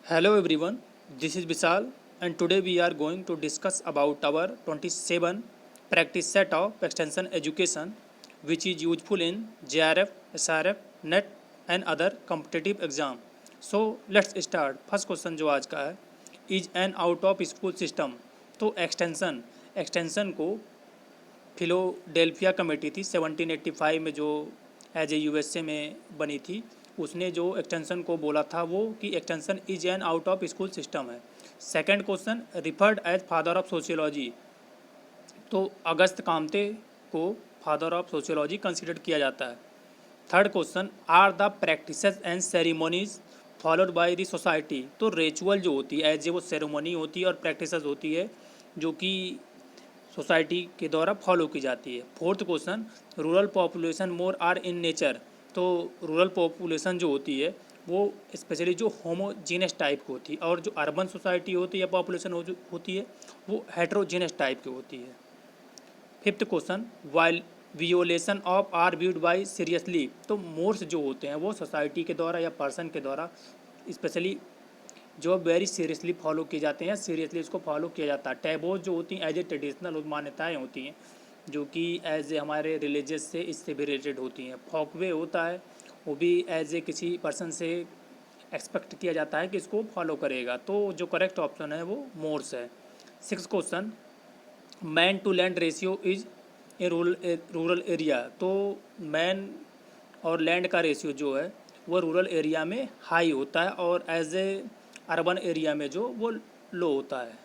Hello everyone, this is Vishal and today we are going to discuss about our 27 practice set of extension education which is useful in JRF, SRF, NET and other competitive exam. So let's start. First question जो आज का है is an out of school system. तो extension को फिलोडेल्फिया committee थी 1785 में जो as A USA में बनी थी, उसने जो एक्सटेंशन को बोला था वो कि extension is an out of school system है। Second question referred as father of sociology, तो अगस्त कामते को फादर ऑफ सोशियोलॉजी कंसिडर किया जाता है। Third question are the practices and ceremonies followed by the society, तो रिचुअल जो होती है एज ए वो सेरेमनी होती है और प्रैक्टिसेस होती है जो कि सोसाइटी के द्वारा फॉलो की जाती है। Fourth question rural population more are in nature, तो रूरल पॉपुलेशन जो होती है वो स्पेशली जो होमोजीनस टाइप की होती है और जो अर्बन सोसाइटी होती है या पॉपुलेशन होती है वो हेट्रोजीनस टाइप की होती है। Fifth question while violation of are viewed by seriously, तो मोर्स जो होते हैं वो सोसाइटी के द्वारा या पर्सन के द्वारा स्पेशली जो वेरी सीरियसली फॉलो किए जाते हैं या सीरियसली इसको फॉलो किया जाता है। टैबोज जो होती हैं एज ए ट्रेडिशनल मान्यताएँ होती हैं जो कि एज ए हमारे रिलीजियस से इससे भी रिलेटेड होती हैं। फॉकवे होता है वो भी एज ए किसी पर्सन से एक्सपेक्ट किया जाता है कि इसको फॉलो करेगा, तो जो करेक्ट ऑप्शन है वो मोर्स है। Six question man to land ratio is a rural area, तो मैन और लैंड का रेशियो जो है वो रूरल एरिया में हाई होता है और एज ए अर्बन एरिया में जो वो लो होता है।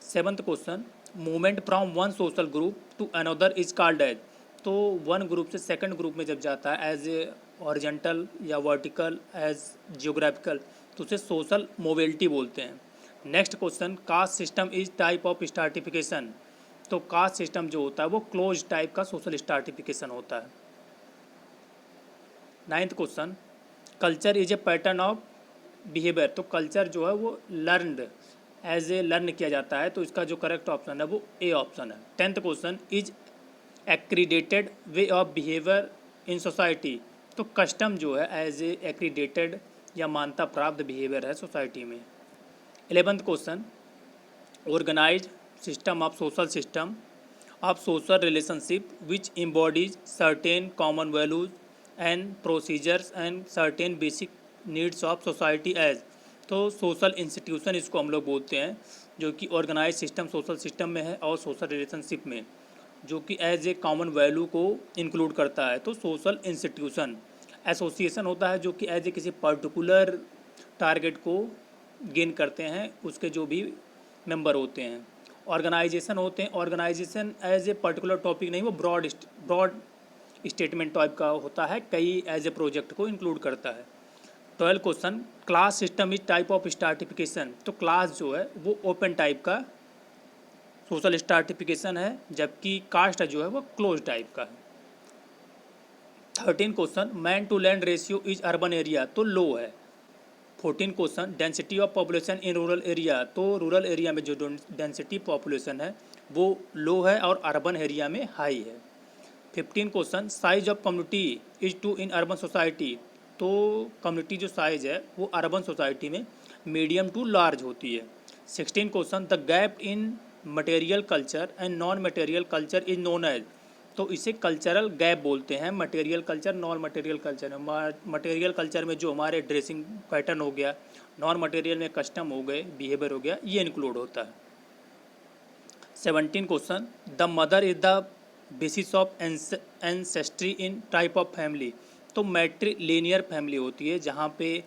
Seventh question movement from one social group to another is called as, तो वन ग्रुप से सेकंड ग्रुप में जब जाता है एज ए हॉरिजॉन्टल या वर्टिकल एज जियोग्राफिकल तो उसे सोशल मोबिलिटी बोलते हैं। Next question caste system is type of stratification, तो कास्ट सिस्टम जो होता है वो क्लोज टाइप का सोशल स्ट्राटिफिकेशन होता है। Ninth question culture is a pattern of behaviour, तो कल्चर जो है वो लर्नड एज ए लर्न किया जाता है, तो इसका जो करेक्ट ऑप्शन है वो ए ऑप्शन है। Tenth question is accredited way of behaviour in society, तो कस्टम जो है एज ए एक्रीडेटेड या मान्यता प्राप्त बिहेवियर है सोसाइटी में। 11th question organised system of social relationship which embodies certain common values and procedures and certain basic needs of society as, तो social institution इसको हम लोग बोलते हैं जो कि ऑर्गेनाइज सिस्टम सोशल सिस्टम में है और सोशल रिलेशनशिप में जो कि एज ए कॉमन वैल्यू को इंक्लूड करता है। तो सोशल इंस्टीट्यूशन एसोसिएशन होता है जो कि एज ए किसी पर्टिकुलर टारगेट को गेन करते हैं उसके जो भी मेंबर होते हैं। ऑर्गेनाइजेशन होते हैं, organization as a particular topic नहीं, वो ब्रॉड स्टेटमेंट टाइप का होता है, कई एज ए प्रोजेक्ट को इंक्लूड करता है। 12 question class system is type of stratification, तो क्लास जो है वो ओपन टाइप का सोशल स्ट्राटिफिकेशन है जबकि कास्ट जो है वो क्लोज टाइप का है। 13 question man to land ratio is urban area, तो लो है। 14 question density of population in rural area, तो रूरल एरिया में जो डेंसिटी पॉपुलेशन है वो लो है और अर्बन एरिया में हाई है। 15 question size of community is too in urban society, तो कम्युनिटी जो साइज है वो अर्बन सोसाइटी में मीडियम टू लार्ज होती है। 16 question the gap in material culture and non material culture is known as, तो इसे कल्चरल गैप बोलते हैं। Material culture non material culture, material culture में जो हमारे ड्रेसिंग पैटर्न हो गया, नॉन मटेरियल में कस्टम हो गए, बिहेवियर हो गया, ये इंक्लूड होता है। 17 question the mother is the basis of ancestry in type of family, तो मैट्रिलिनियर फैमिली होती है जहाँ पे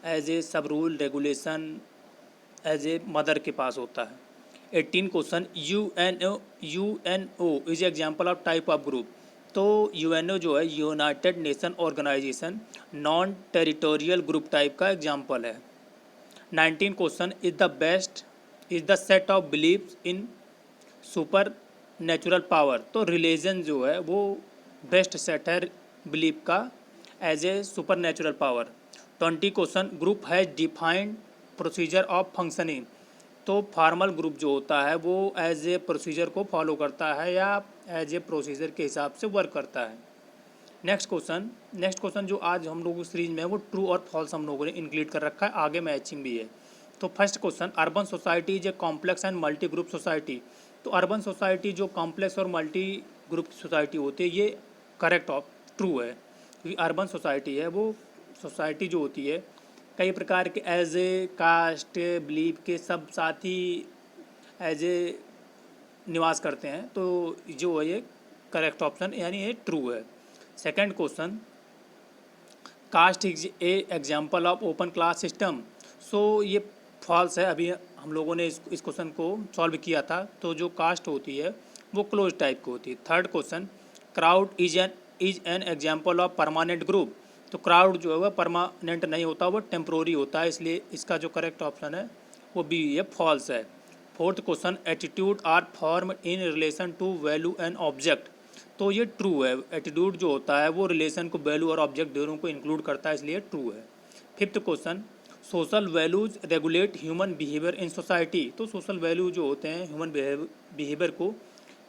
एज ए सब rule regulation as a mother के पास होता है। 18 question UNO is example of type of group, तो यूएनओ जो है United Nation Organisation non territorial group type का एग्जाम्पल है। 19 question is the set of believes in super natural power, तो रिलीजन जो है वो बेस्ट सेट है बिलीफ का as a super natural power. 20 question group has defined procedure of functioning, तो formal group जो होता है वो एज ए प्रोसीजर को फॉलो करता है या एज ए प्रोसीजर के हिसाब से वर्क करता है। नेक्स्ट क्वेश्चन जो आज हम लोगों की सीरीज में है वो ट्रू और फॉल्स हम लोगों ने इंक्लूड कर रखा है, आगे मैचिंग भी है। तो first question, urban society is a complex and multi group society. तो अर्बन सोसाइटी जो कॉम्प्लेक्स और मल्टी ग्रुप सोसाइटी होती है ये करेक्ट ऑफ ट्रू है, क्योंकि अर्बन सोसाइटी है वो सोसाइटी जो होती है कई प्रकार के एज ए कास्ट बिलीव के सब साथी एज ए निवास करते हैं, तो जो है ये करेक्ट ऑप्शन यानी ये ट्रू है। Second question, caste is a example of open class system. So ये फॉल्स है, अभी हम लोगों ने इस क्वेश्चन को सॉल्व किया था। तो जो कास्ट होती है वो क्लोज टाइप की होती है। Third question, crowd is an example of permanent group. तो क्राउड जो है वह परमानेंट नहीं होता, वो टेम्प्रोरी होता है, इसलिए इसका जो करेक्ट ऑप्शन है वो बी है, फॉल्स है। Fourth question, attitude are form in relation to value and object. तो ये ट्रू है, एटीट्यूड जो होता है वो रिलेशन को वैल्यू और ऑब्जेक्ट दोनों को इंक्लूड करता है, इसलिए ट्रू है। Fifth question, social values regulate human behaviour in society. तो सोशल वैल्यू जो होते हैं ह्यूमन बिहेवियर को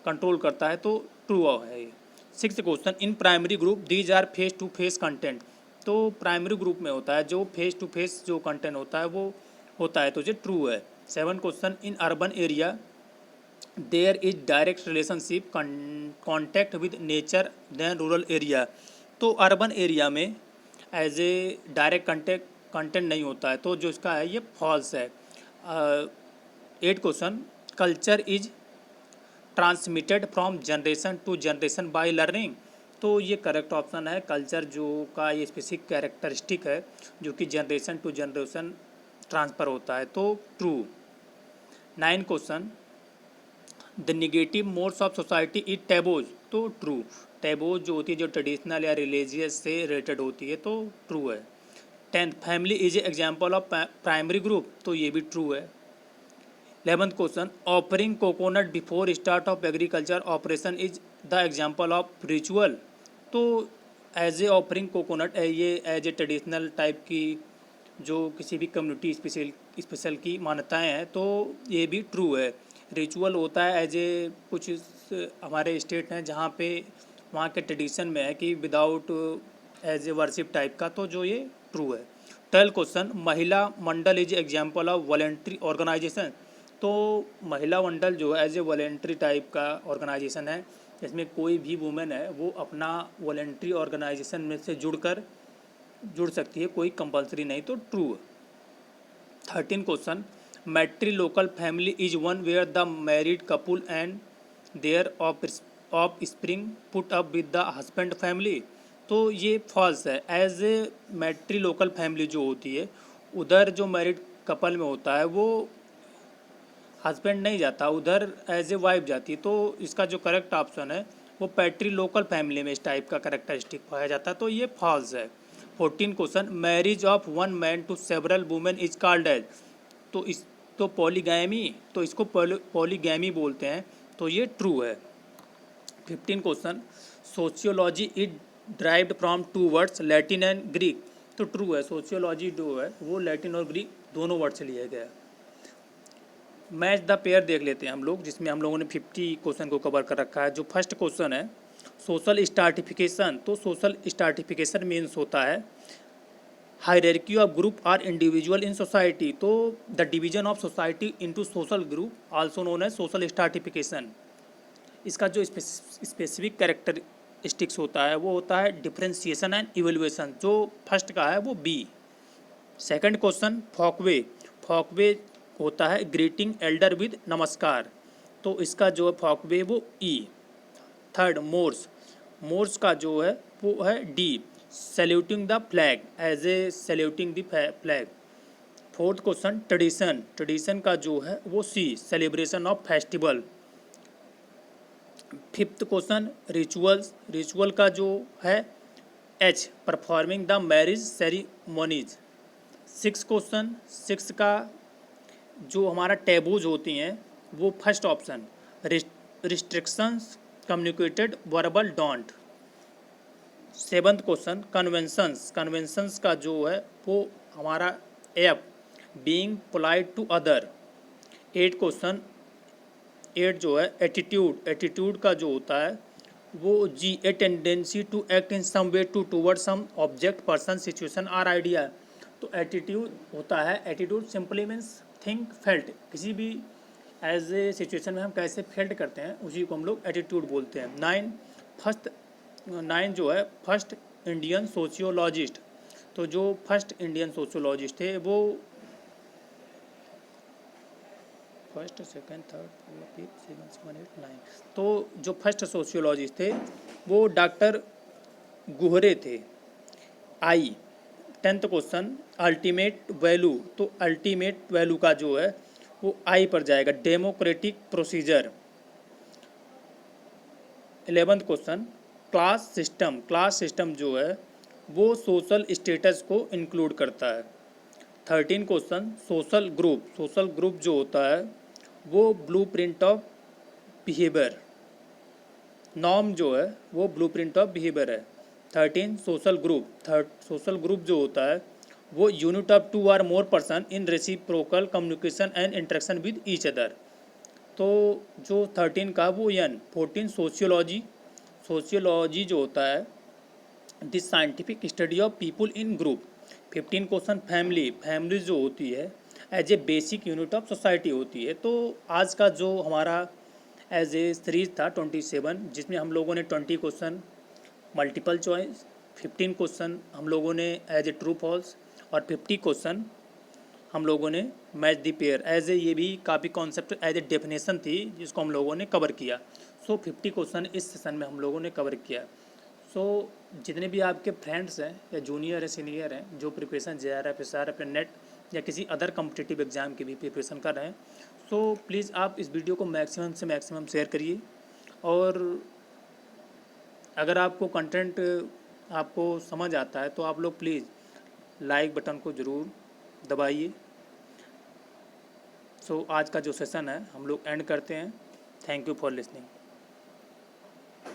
कंट्रोल करता है, तो ट्रू है ये। Sixth question, in primary group these are face to face content. तो प्राइमरी ग्रुप में होता है जो फेस टू फेस जो कंटेंट होता है वो होता है, तो ये ट्रू है। Seven question, in urban area there is direct relationship contact with nature than rural area. तो अर्बन एरिया में एज ए डायरेक्ट कंटेंट नहीं होता है, तो जो इसका है ये फॉल्स है। Eight question, culture is transmitted from generation to generation by learning. तो ये करेक्ट ऑप्शन है, कल्चर जो का ये स्पेसिफिक कैरेक्टरिस्टिक है जो कि जनरेशन टू जनरेशन ट्रांसफ़र होता है, तो true. Nine question, the negative modes of society is taboos. तो ट्रू, टैबूज जो होती है जो ट्रेडिशनल या रिलीजियस से रिलेटेड होती है, तो ट्रू है। Tenth, family is a example of primary group. तो ये भी ट्रू है। 11th question, offering coconut before start of agriculture operation is the example of ritual. तो एज ए ऑफरिंग कोकोनट ये एज ए ट्रेडिशनल टाइप की जो किसी भी कम्युनिटी स्पेशल की मान्यताएं हैं, तो ये भी ट्रू है। रिचुअल होता है एज ए कुछ हमारे स्टेट हैं जहाँ पे वहाँ के ट्रेडिशन में है कि without as a worship type का, तो जो ये ट्रू है। 12th question, Mahila Mandal is example of voluntary organization. तो महिला मंडल जो है एज ए वॉलेंट्री टाइप का ऑर्गेनाइजेशन है, इसमें कोई भी वुमेन है वो अपना वॉलेंट्री ऑर्गेनाइजेशन में से जुड़ सकती है, कोई कंपलसरी नहीं, तो ट्रू है। 13 question, matrilocal family is one where the married couple and their offspring put up with the husband family. तो ये फॉल्स है, as a matrilocal family जो होती है उधर जो मैरिड कपल में होता है वो हस्बैंड नहीं जाता, उधर एज ए वाइफ जाती है, तो इसका जो करेक्ट ऑप्शन है वो पैट्री लोकल फैमिली में इस टाइप का करेक्टरिस्टिक पाया जाता है, तो ये फॉल्स है। 14 question, marriage of one man to several women is called as. तो पॉलीगैमी, तो इसको पॉलीगैमी बोलते हैं, तो ये ट्रू है। 15 question, sociology is derived from two words Latin and Greek. तो ट्रू है, सोशियोलॉजी जो है वो लैटिन और ग्रीक दोनों वर्ड से लिया गया है। मैच द पेयर देख लेते हैं हम लोग, जिसमें हम लोगों ने 50 क्वेश्चन को कवर कर रखा है। जो फर्स्ट क्वेश्चन है सोशल स्ट्रैटिफिकेशन। तो सोशल स्ट्रैटिफिकेशन मीन्स होता है hierarchy of group or individual in society. तो the division of society into social group also known as social stratification. इसका जो स्पेसिफिक कैरेक्टरिस्टिक्स होता है वो होता है डिफरेंशिएशन एंड इवेल्युएशन। जो फर्स्ट का है वो B. Second question, folkway. Folkway होता है ग्रीटिंग एल्डर विद नमस्कार, तो इसका जो है फॉकवे वो ई। Third, Morse. मोर्स का जो है वो है D, saluting the flag, as a saluting the flag. Fourth question, tradition. Tradition का जो है वो C, celebration of festival. Fifth question, rituals. Ritual का जो है H, performing the marriage ceremonies. Six question, six का जो हमारा टैबूज होती हैं वो first option, restrictions communicated verbal don't. Seventh question, conventions. Conventions का जो है वो हमारा F, being polite to other. Eight question, eight जो है एटीट्यूड। एटीट्यूड का जो होता है वो G a tendency to act in some way toward some object person situation or idea. तो एटीट्यूड होता है, attitude simply means think felt, किसी भी एज ए सिचुएशन में हम कैसे फेल्ट करते हैं उसी को हम लोग एटीट्यूड बोलते हैं। 9 जो है फर्स्ट इंडियन सोशियोलॉजिस्ट। तो जो फर्स्ट इंडियन सोशियोलॉजिस्ट थे वो first second third fourth fifth seven seven eight nine, तो जो फर्स्ट सोशियोलॉजिस्ट थे वो डॉक्टर गुहरे थे। I 10th question ultimate value, तो अल्टीमेट वैल्यू का जो है वो आई पर जाएगा। Democratic procedure. 11th question class system, class system जो है वो सोशल स्टेटस को इंक्लूड करता है। 13 question social group, social group जो होता है वो ब्लूप्रिंट ऑफ बिहेवियर, नॉर्म जो है वो ब्लूप्रिंट ऑफ बिहेवियर है। 13 सोशल ग्रुप, सोशल ग्रुप जो होता है वो यूनिट ऑफ 2 और more person in reciprocal communication and interaction with each other. तो जो 13 का वो एन। 14 सोशियोलॉजी, सोशियोलॉजी जो होता है this scientific study of people in group. 15 question family, family जो होती है as a basic unit of society होती है। तो आज का जो हमारा एज ए सीरीज था 27, जिसमें हम लोगों ने 20 क्वेश्चन मल्टीपल चॉइस, 15 क्वेश्चन हम लोगों ने एज ए ट्रू फॉल्स और 50 क्वेश्चन हम लोगों ने match the pair as a, ये भी काफ़ी कॉन्सेप्ट एज ए डेफिनेशन थी जिसको हम लोगों ने कवर किया। सो 50 क्वेश्चन इस सेशन में हम लोगों ने कवर किया। सो जितने भी आपके फ्रेंड्स हैं या जूनियर है सीनियर हैं जो प्रिपरेशन JRF SRF या नेट या किसी अदर कॉम्पिटिटिव एग्ज़ाम की भी प्रिपरेशन कर रहे हैं, सो प्लीज़ आप इस वीडियो को मैक्सिमम से मैक्सिमम शेयर करिए। और अगर आपको कंटेंट आपको समझ आता है तो आप लोग प्लीज़ लाइक बटन को ज़रूर दबाइए। सो आज का जो सेशन है हम लोग एंड करते हैं। Thank you for listening.